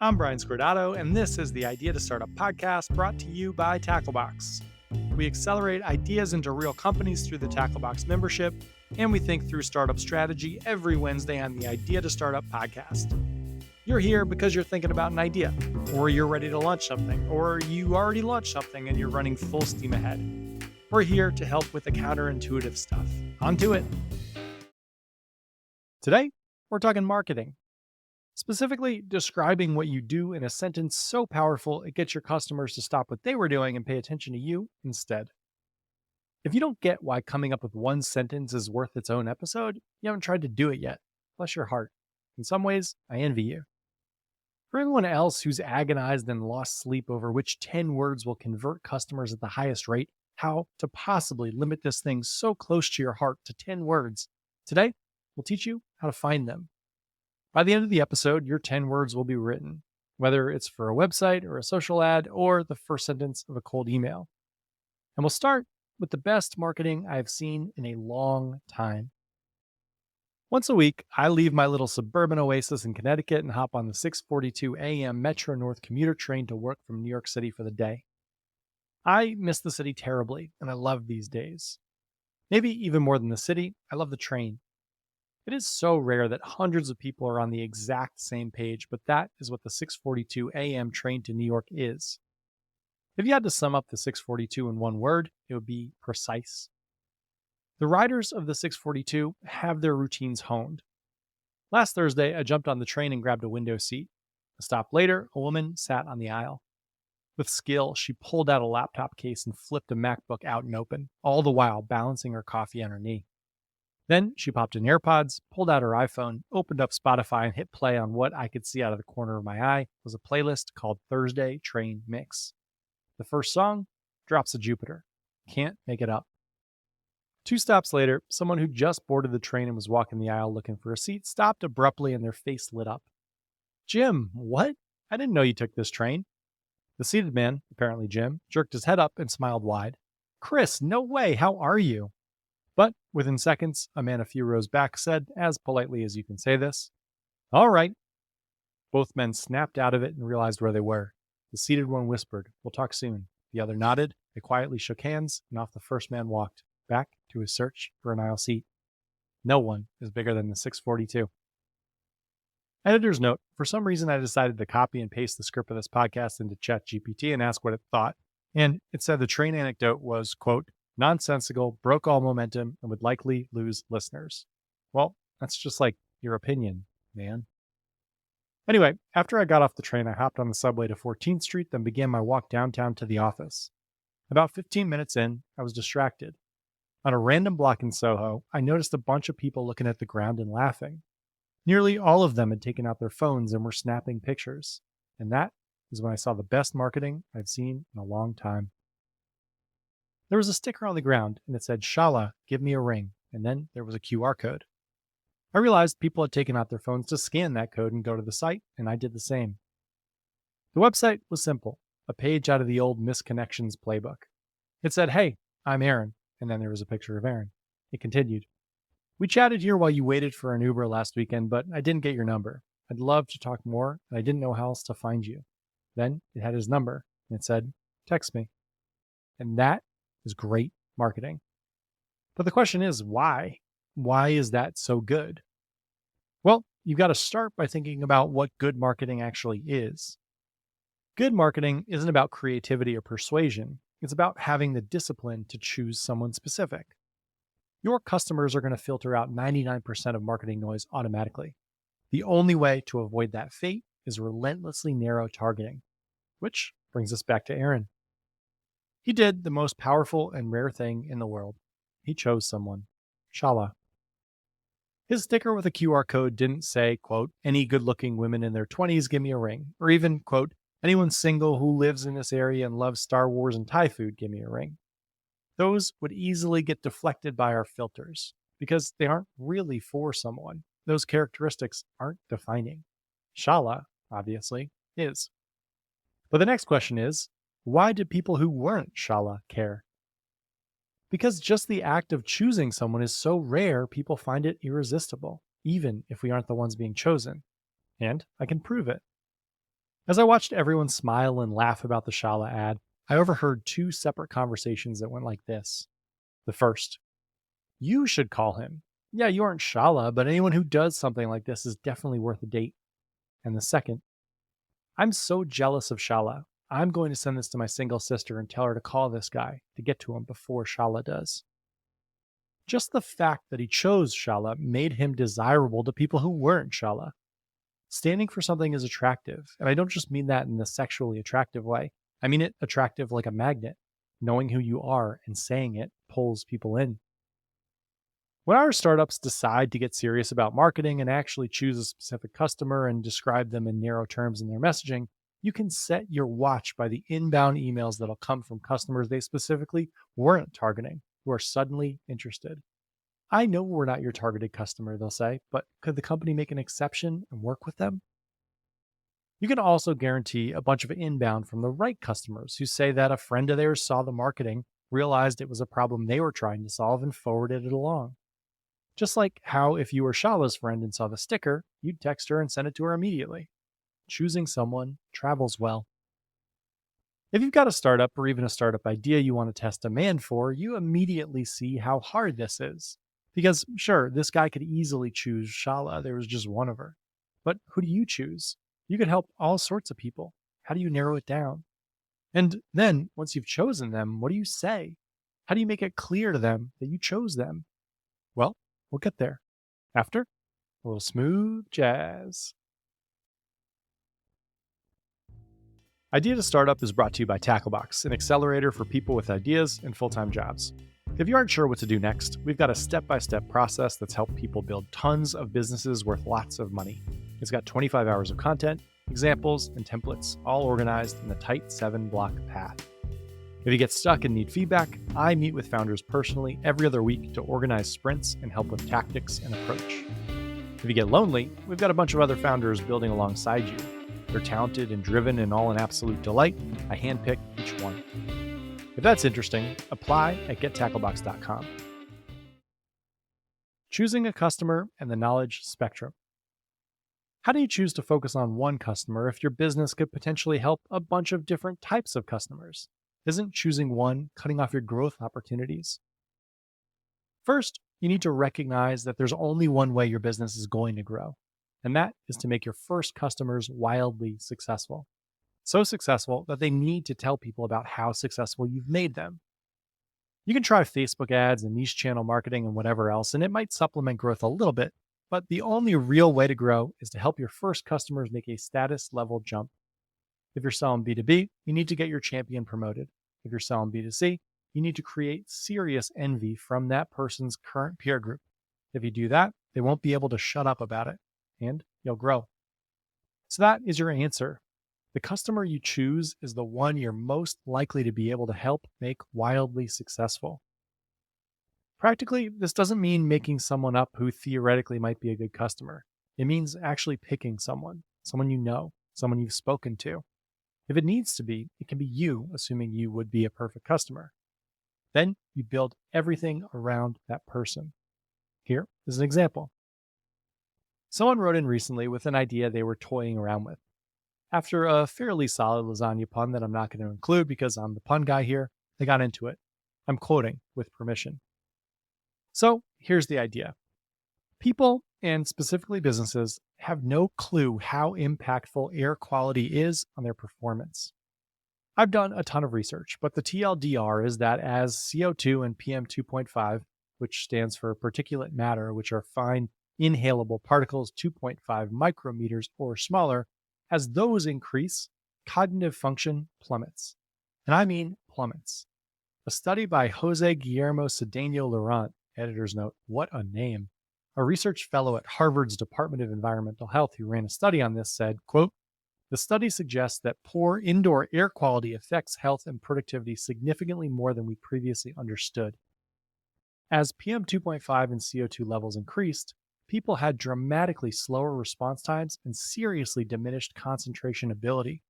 I'm Brian Scordato, and this is the Idea to Startup podcast brought to you by Tacklebox. We accelerate ideas into real companies through the Tacklebox membership, and we think through startup strategy every Wednesday on the Idea to Startup podcast. You're here because you're thinking about an idea, or you're ready to launch something, or you already launched something and you're running full steam ahead. We're here to help with the counterintuitive stuff. On to it. Today, we're talking marketing. Specifically, describing what you do in a sentence so powerful it gets your customers to stop what they were doing and pay attention to you instead. If you don't get why coming up with one sentence is worth its own episode, you haven't tried to do it yet. Bless your heart. In some ways, I envy you. For everyone else who's agonized and lost sleep over which 10 words will convert customers at the highest rate, how to possibly limit this thing so close to your heart to 10 words, today we'll teach you how to find them. By the end of the episode, your 10 words will be written, whether it's for a website or a social ad or the first sentence of a cold email. And we'll start with the best marketing I've seen in a long time. Once a week, I leave my little suburban oasis in Connecticut and hop on the 6:42 a.m. Metro North commuter train to work from New York City for the day. I miss the city terribly, and I love these days. Maybe even more than the city, I love the train. It is so rare that hundreds of people are on the exact same page, but that is what the 6:42 a.m. train to New York is. If you had to sum up the 6:42 in one word, it would be precise. The riders of the 6:42 have their routines honed. Last Thursday, I jumped on the train and grabbed a window seat. A stop later, a woman sat on the aisle. With skill, she pulled out a laptop case and flipped a MacBook out and open, all the while balancing her coffee on her knee. Then she popped in AirPods, pulled out her iPhone, opened up Spotify, and hit play on what I could see out of the corner of my eye was a playlist called Thursday Train Mix. The first song, Drops of Jupiter. Can't make it up. 2 stops later, someone who just boarded the train and was walking the aisle looking for a seat stopped abruptly and their face lit up. "Jim, what? I didn't know you took this train." The seated man, apparently Jim, jerked his head up and smiled wide. "Chris, no way, how are you?" But within seconds, a man a few rows back said, as politely as you can say this, "All right." Both men snapped out of it and realized where they were. The seated one whispered, "We'll talk soon." The other nodded, they quietly shook hands, and off the first man walked, back to his search for an aisle seat. No one is bigger than the 6:42. Editor's note, for some reason I decided to copy and paste the script of this podcast into ChatGPT and ask what it thought. And it said the train anecdote was, quote, nonsensical, broke all momentum, and would likely lose listeners. Well, that's just like your opinion, man. Anyway, after I got off the train, I hopped on the subway to 14th Street, then began my walk downtown to the office. About 15 minutes in, I was distracted. On a random block in Soho, I noticed a bunch of people looking at the ground and laughing. Nearly all of them had taken out their phones and were snapping pictures. And that is when I saw the best marketing I've seen in a long time. There was a sticker on the ground, and it said, "Shala, give me a ring," and then there was a QR code. I realized people had taken out their phones to scan that code and go to the site, and I did the same. The website was simple, a page out of the old Misconnections playbook. It said, "Hey, I'm Aaron," and then there was a picture of Aaron. It continued, "We chatted here while you waited for an Uber last weekend, but I didn't get your number. I'd love to talk more, and I didn't know how else to find you." Then it had his number, and it said, "Text me." And that is great marketing. But the question is, why? Why is that so good? Well, you've got to start by thinking about what good marketing actually is. Good marketing isn't about creativity or persuasion. It's about having the discipline to choose someone specific. Your customers are going to filter out 99% of marketing noise automatically. The only way to avoid that fate is relentlessly narrow targeting, which brings us back to Aaron. He did the most powerful and rare thing in the world. He chose someone, Shala. His sticker with a QR code didn't say, quote, "Any good-looking women in their 20s, give me a ring," or even, quote, "Anyone single who lives in this area and loves Star Wars and Thai food, give me a ring." Those would easily get deflected by our filters because they aren't really for someone. Those characteristics aren't defining. Shala, obviously, is. But the next question is, why did people who weren't Shala care? Because just the act of choosing someone is so rare, people find it irresistible, even if we aren't the ones being chosen. And I can prove it. As I watched everyone smile and laugh about the Shala ad, I overheard two separate conversations that went like this. The first, "You should call him. Yeah, you aren't Shala, but anyone who does something like this is definitely worth a date." And the second, "I'm so jealous of Shala. I'm going to send this to my single sister and tell her to call this guy to get to him before Shala does." Just the fact that he chose Shala made him desirable to people who weren't Shala. Standing for something is attractive, and I don't just mean that in the sexually attractive way. I mean it attractive like a magnet. Knowing who you are and saying it pulls people in. When our startups decide to get serious about marketing and actually choose a specific customer and describe them in narrow terms in their messaging, you can set your watch by the inbound emails that'll come from customers they specifically weren't targeting who are suddenly interested. "I know we're not your targeted customer," they'll say, "but could the company make an exception and work with them?" You can also guarantee a bunch of inbound from the right customers who say that a friend of theirs saw the marketing, realized it was a problem they were trying to solve, and forwarded it along. Just like how if you were Shala's friend and saw the sticker, you'd text her and send it to her immediately. Choosing someone travels well. If you've got a startup or even a startup idea you want to test demand for, you immediately see how hard this is. Because, sure, this guy could easily choose Shala, there was just one of her. But who do you choose? You could help all sorts of people. How do you narrow it down? And then, once you've chosen them, what do you say? How do you make it clear to them that you chose them? Well, we'll get there. After a little smooth jazz. Idea to Startup is brought to you by Tacklebox, an accelerator for people with ideas and full-time jobs. If you aren't sure what to do next, we've got a step-by-step process that's helped people build tons of businesses worth lots of money. It's got 25 hours of content, examples, and templates, all organized in a tight 7-block path. If you get stuck and need feedback, I meet with founders personally every other week to organize sprints and help with tactics and approach. If you get lonely, we've got a bunch of other founders building alongside you. They're talented and driven and all an absolute delight. I handpick each one. If that's interesting, apply at gettacklebox.com. Choosing a customer and the knowledge spectrum. How do you choose to focus on one customer if your business could potentially help a bunch of different types of customers? Isn't choosing one cutting off your growth opportunities? First, you need to recognize that there's only one way your business is going to grow, and that is to make your first customers wildly successful. So successful that they need to tell people about how successful you've made them. You can try Facebook ads and niche channel marketing and whatever else, and it might supplement growth a little bit, but the only real way to grow is to help your first customers make a status level jump. If you're selling B2B, you need to get your champion promoted. If you're selling B2C, you need to create serious envy from that person's current peer group. If you do that, they won't be able to shut up about it, and you'll grow. So that is your answer. The customer you choose is the one you're most likely to be able to help make wildly successful. Practically, this doesn't mean making someone up who theoretically might be a good customer. It means actually picking someone you know, someone you've spoken to. If it needs to be, it can be you, assuming you would be a perfect customer. Then you build everything around that person. Here is an example. Someone wrote in recently with an idea they were toying around with. After a fairly solid lasagna pun that I'm not going to include because I'm the pun guy here, they got into it. I'm quoting with permission. So here's the idea. People, and specifically businesses, have no clue how impactful air quality is on their performance. I've done a ton of research, but the TLDR is that as CO2 and PM 2.5, which stands for particulate matter, which are fine inhalable particles 2.5 micrometers or smaller, as those increase, cognitive function plummets. And I mean plummets. A study by Jose Guillermo Cedeno Laurent, editor's note, what a name, a research fellow at Harvard's Department of Environmental Health who ran a study on this, said, quote, "The study suggests that poor indoor air quality affects health and productivity significantly more than we previously understood. As PM 2.5 and CO2 levels increased, people had dramatically slower response times and seriously diminished concentration ability.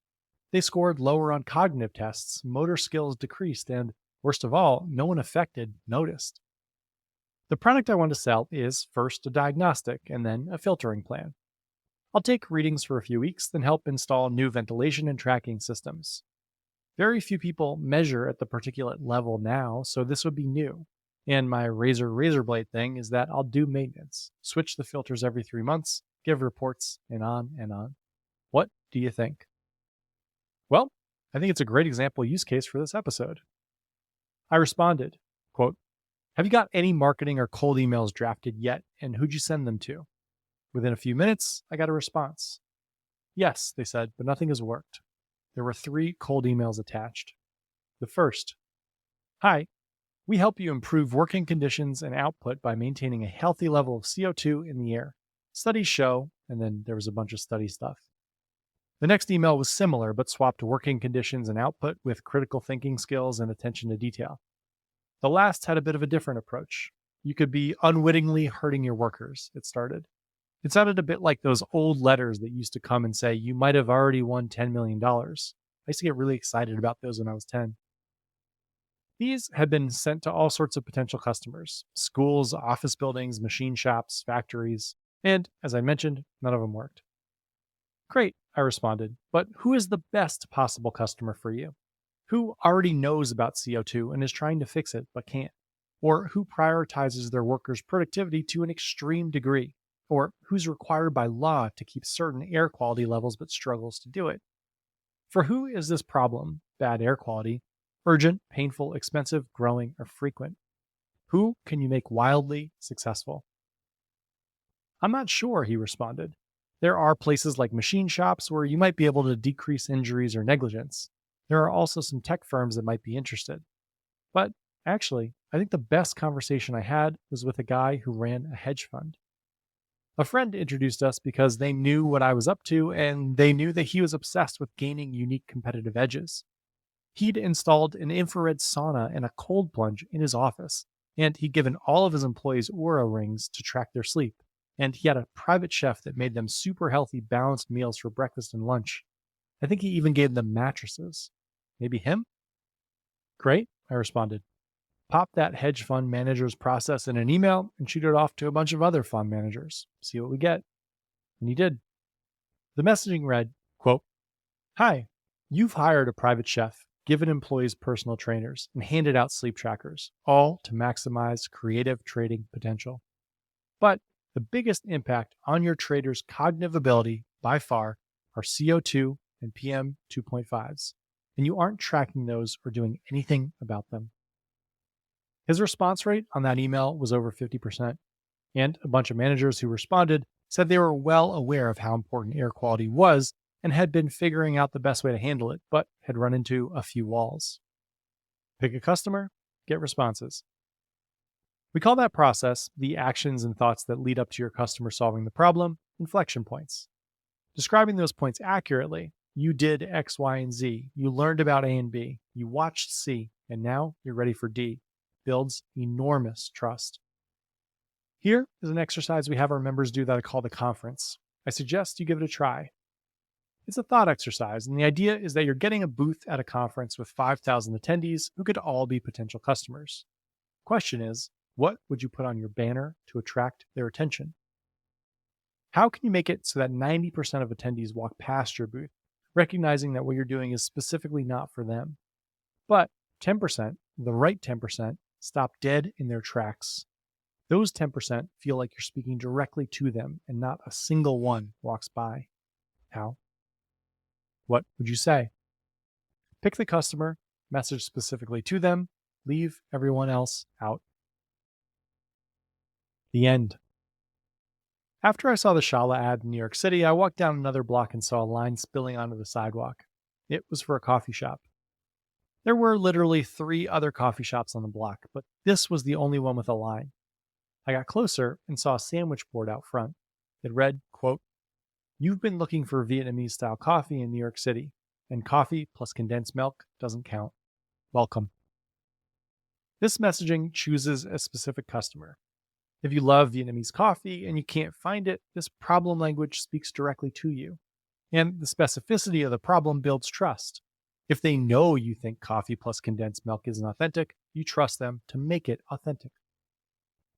They scored lower on cognitive tests, motor skills decreased, and, worst of all, no one affected noticed. The product I want to sell is first a diagnostic and then a filtering plan. I'll take readings for a few weeks, then help install new ventilation and tracking systems. Very few people measure at the particulate level now, so this would be new. And my razor blade thing is that I'll do maintenance, switch the filters every 3 months, give reports, and on and on. What do you think? Well, I think it's a great example use case for this episode. I responded, quote, "Have you got any marketing or cold emails drafted yet, and who'd you send them to?" Within a few minutes, I got a response. Yes, they said, but nothing has worked. There were 3 cold emails attached. The first: "Hi, we help you improve working conditions and output by maintaining a healthy level of CO2 in the air. Studies show," and then there was a bunch of study stuff. The next email was similar, but swapped working conditions and output with critical thinking skills and attention to detail. The last had a bit of a different approach. "You could be unwittingly hurting your workers," it started. It sounded a bit like those old letters that used to come and say, "You might have already won $10 million. I used to get really excited about those when I was 10. These had been sent to all sorts of potential customers: schools, office buildings, machine shops, factories, and, as I mentioned, none of them worked. "Great," I responded, "but who is the best possible customer for you? Who already knows about CO2 and is trying to fix it but can't? Or who prioritizes their workers' productivity to an extreme degree? Or who's required by law to keep certain air quality levels but struggles to do it? For who is this problem, bad air quality, urgent, painful, expensive, growing, or frequent? Who can you make wildly successful?" "I'm not sure," he responded. "There are places like machine shops where you might be able to decrease injuries or negligence. There are also some tech firms that might be interested. But actually, I think the best conversation I had was with a guy who ran a hedge fund. A friend introduced us because they knew what I was up to, and they knew that he was obsessed with gaining unique competitive edges. He'd installed an infrared sauna and a cold plunge in his office, and he'd given all of his employees Oura rings to track their sleep. And he had a private chef that made them super healthy, balanced meals for breakfast and lunch. I think he even gave them mattresses. Maybe him?" "Great," I responded. "Pop that hedge fund manager's process in an email and shoot it off to a bunch of other fund managers. See what we get." And he did. The messaging read, quote, "Hi, you've hired a private chef, given employees personal trainers, and handed out sleep trackers, all to maximize creative trading potential. But the biggest impact on your traders' cognitive ability, by far, are CO2 and PM 2.5s, and you aren't tracking those or doing anything about them." His response rate on that email was over 50%, and a bunch of managers who responded said they were well aware of how important air quality was and had been figuring out the best way to handle it, but had run into a few walls. Pick a customer, get responses. We call that process, the actions and thoughts that lead up to your customer solving the problem, inflection points. Describing those points accurately: you did X, Y, and Z, you learned about A and B, you watched C, and now you're ready for D, builds enormous trust. Here is an exercise we have our members do that I call the conference. I suggest you give it a try. It's a thought exercise, and the idea is that you're getting a booth at a conference with 5,000 attendees who could all be potential customers. Question is, what would you put on your banner to attract their attention? How can you make it so that 90% of attendees walk past your booth, recognizing that what you're doing is specifically not for them? But 10%, the right 10%, stop dead in their tracks. Those 10% feel like you're speaking directly to them and not a single one walks by. How? What would you say? Pick the customer, message specifically to them, leave everyone else out. The end. After I saw the Shala ad in New York City, I walked down another block and saw a line spilling onto the sidewalk. It was for a coffee shop. There were literally 3 other coffee shops on the block, but this was the only one with a line. I got closer and saw a sandwich board out front. It read, quote, "You've been looking for Vietnamese style coffee in New York City, and coffee plus condensed milk doesn't count. Welcome." This messaging chooses a specific customer. If you love Vietnamese coffee and you can't find it, this problem language speaks directly to you. And the specificity of the problem builds trust. If they know you think coffee plus condensed milk isn't authentic, you trust them to make it authentic.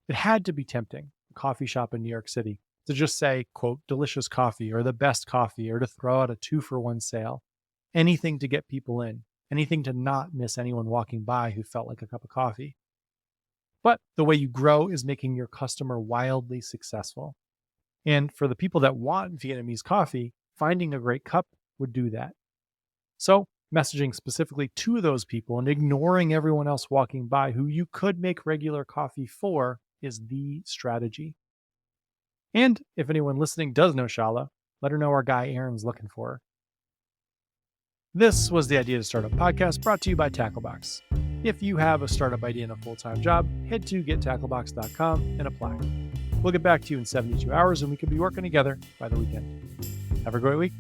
It had to be tempting, a coffee shop in New York City, to just say, quote, delicious coffee or the best coffee, or to throw out a 2-for-1 sale. Anything to get people in, anything to not miss anyone walking by who felt like a cup of coffee. But the way you grow is making your customer wildly successful. And for the people that want Vietnamese coffee, finding a great cup would do that. So, messaging specifically to those people and ignoring everyone else walking by who you could make regular coffee for is the strategy. And if anyone listening does know Shala, let her know our guy Aaron's looking for her. This was the Idea to Startup podcast brought to you by Tacklebox. If you have a startup idea and a full-time job, head to gettacklebox.com and apply. We'll get back to you in 72 hours and we could be working together by the weekend. Have a great week.